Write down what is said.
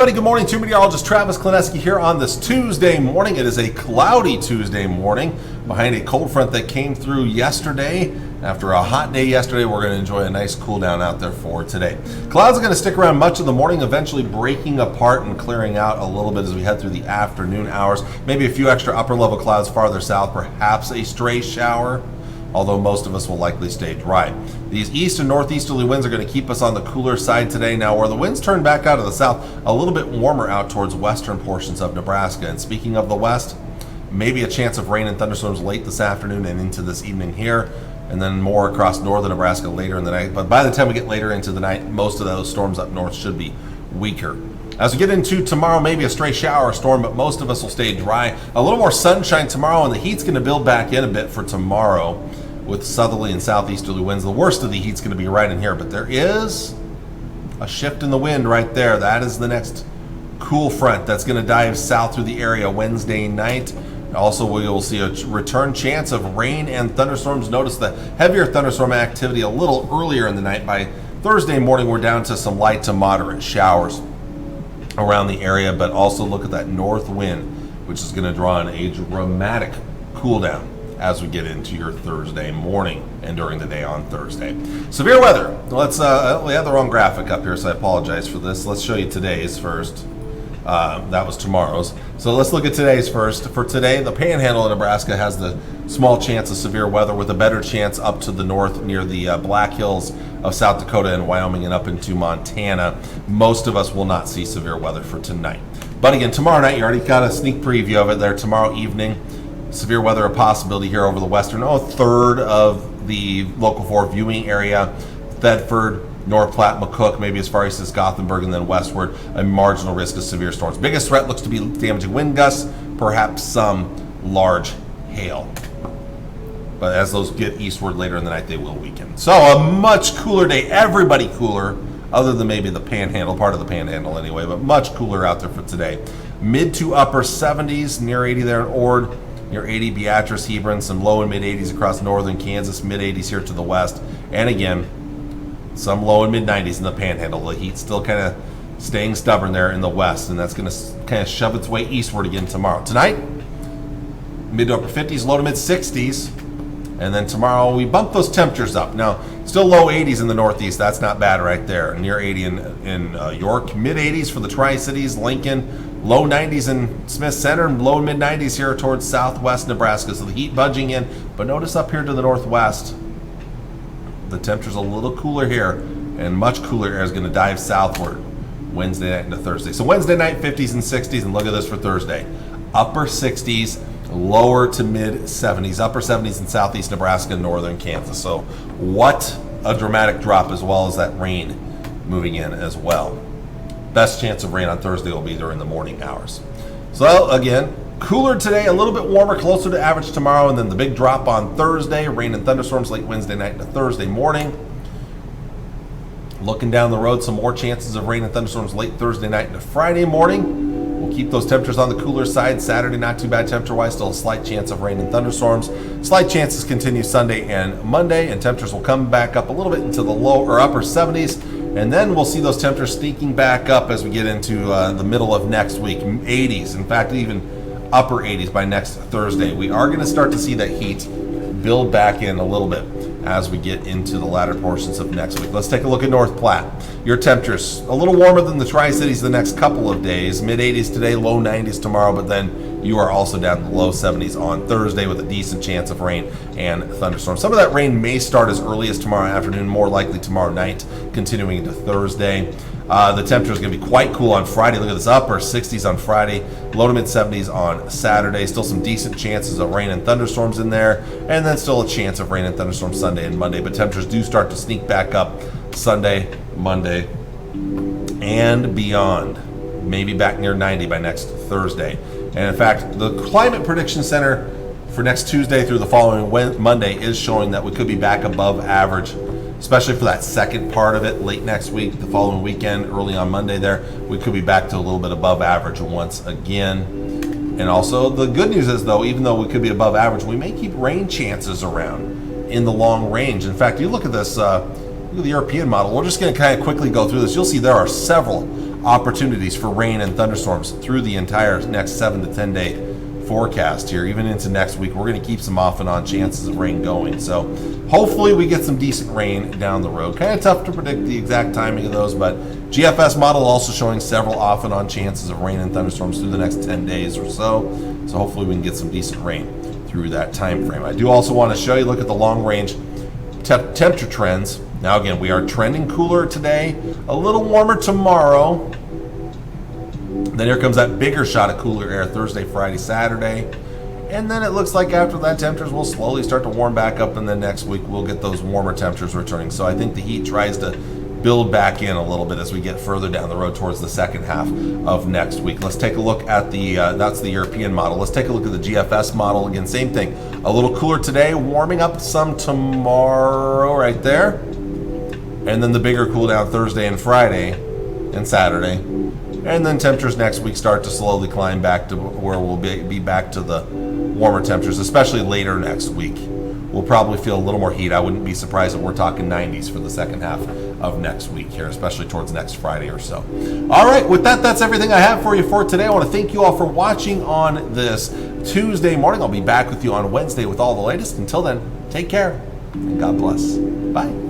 Good morning, meteorologist Travis Klineski here on this Tuesday morning. It is a cloudy Tuesday morning behind a cold front that came through yesterday. After a hot day yesterday, we're going to enjoy a nice cool down out there for today. Clouds are going to stick around much of the morning, eventually breaking apart and clearing out a little bit as we head through the afternoon hours. Maybe a few extra upper level clouds farther south, perhaps a stray shower, although most of us will likely stay dry. These east and northeasterly winds are going to keep us on the cooler side today. Now, where the winds turn back out of the south, a little bit warmer out towards western portions of Nebraska. And speaking of the west, maybe a chance of rain and thunderstorms late this afternoon and into this evening here, and then more across northern Nebraska later in the night. But by the time we get later into the night, most of those storms up north should be weaker. As we get into tomorrow, maybe a stray shower or storm, but most of us will stay dry. A little more sunshine tomorrow, and the heat's going to build back in a bit for tomorrow with southerly and southeasterly winds. The worst of the heat's going to be right in here, but there is a shift in the wind right there. That is the next cool front that's going to dive south through the area Wednesday night. Also, we will see a return chance of rain and thunderstorms. Notice the heavier thunderstorm activity a little earlier in the night. By Thursday morning, we're down to some light to moderate showers around the area, but also look at that north wind, which is going to draw in a dramatic cool down as we get into your Thursday morning and during the day on Thursday. Severe weather. Let's we have the wrong graphic up here, so I apologize for this. Let's show you today's first. That was tomorrow's. So let's look at today's first. For today, the Panhandle of Nebraska has the small chance of severe weather with a better chance up to the north near the Black Hills of South Dakota and Wyoming and up into Montana. Most of us will not see severe weather for tonight. But again, tomorrow night, you already got a sneak preview of it there. Tomorrow evening, severe weather a possibility here over the western, a third of the Local 4 viewing area, Thedford, North Platte, McCook, maybe as far east as Gothenburg, and then westward, a marginal risk of severe storms. Biggest threat looks to be damaging wind gusts, perhaps some large hail. But as those get eastward later in the night, they will weaken. So a much cooler day, everybody cooler, other than maybe the Panhandle, part of the Panhandle anyway, but much cooler out there for today. Mid to upper 70s, near 80 there in Ord, near 80 Beatrice, Hebron, some low and mid 80s across northern Kansas, mid 80s here to the west, and again, some low and mid 90s in the Panhandle. The heat's still kind of staying stubborn there in the west, and that's going to kind of shove its way eastward again tomorrow. Tonight, mid to upper 50s, low to mid 60s, and then tomorrow we bump those temperatures up. Now, still low 80s in the northeast. That's not bad right there. Near 80 in York, mid 80s for the Tri-Cities, Lincoln, low 90s in Smith Center, low and mid 90s here towards southwest Nebraska. So the heat budging in, but notice up here to the northwest, the temperature's a little cooler here, and much cooler air is going to dive southward Wednesday night into Thursday. So Wednesday night, 50s and 60s, and look at this for Thursday. Upper 60s, lower to mid 70s, upper 70s in southeast Nebraska and northern Kansas. So what a dramatic drop, as well as that rain moving in as well. Best chance of rain on Thursday will be during the morning hours. So again, cooler today, a little bit warmer, closer to average tomorrow, and then the big drop on Thursday, rain and thunderstorms late Wednesday night into Thursday morning. Looking down the road, some more chances of rain and thunderstorms late Thursday night into Friday morning. We'll keep those temperatures on the cooler side. Saturday, not too bad temperature-wise, still a slight chance of rain and thunderstorms. Slight chances continue Sunday and Monday, and temperatures will come back up a little bit into the low or upper 70s. And then we'll see those temperatures sneaking back up as we get into the middle of next week, 80s. In fact, even upper 80s by next Thursday. We are going to start to see that heat build back in a little bit as we get into the latter portions of next week. Let's take a look at North Platte. Your temperatures a little warmer than the Tri-Cities the next couple of days. Mid 80s today, low 90s tomorrow, but then you are also down to the low 70s on Thursday with a decent chance of rain and thunderstorms. Some of that rain may start as early as tomorrow afternoon, more likely tomorrow night, continuing into Thursday. The temperature is going to be quite cool on Friday. Look at this, upper 60s on Friday, low to mid 70s on Saturday. Still some decent chances of rain and thunderstorms in there, and then still a chance of rain and thunderstorms Sunday and Monday. But temperatures do start to sneak back up Sunday, Monday, and beyond. Maybe back near 90 by next Thursday. And in fact, the Climate Prediction Center for next Tuesday through the following Monday is showing that we could be back above average, especially for that second part of it late next week, the following weekend, early on Monday there. We could be back to a little bit above average once again. And also the good news is, though, even though we could be above average, we may keep rain chances around in the long range. In fact, you look at this, look at the European model. We're just going to kind of quickly go through this. You'll see there are several opportunities for rain and thunderstorms through the entire next 7 to 10 day forecast here, even into next week. We're going to keep some off and on chances of rain going. So hopefully we get some decent rain down the road. Kind of tough to predict the exact timing of those, but GFS model also showing several off and on chances of rain and thunderstorms through the next 10 days or so. So hopefully we can get some decent rain through that time frame. I do also want to show you, look at the long range temperature trends. Now again, we are trending cooler today, a little warmer tomorrow. Then here comes that bigger shot of cooler air Thursday, Friday, Saturday. And then it looks like after that, temperatures will slowly start to warm back up, and then next week we'll get those warmer temperatures returning. So I think the heat tries to build back in a little bit as we get further down the road towards the second half of next week. Let's take a look at the, that's the European model. Let's take a look at the GFS model. Again, same thing. A little cooler today, warming up some tomorrow right there. And then the bigger cool down Thursday and Friday and Saturday. And then temperatures next week start to slowly climb back to where we'll be back to the warmer temperatures, especially later next week. We'll probably feel a little more heat. I wouldn't be surprised if we're talking 90s for the second half of next week here, especially towards next Friday or so. All right, with that, that's everything I have for you for today. I want to thank you all for watching on this Tuesday morning. I'll be back with you on Wednesday with all the latest. Until then, take care and God bless. Bye.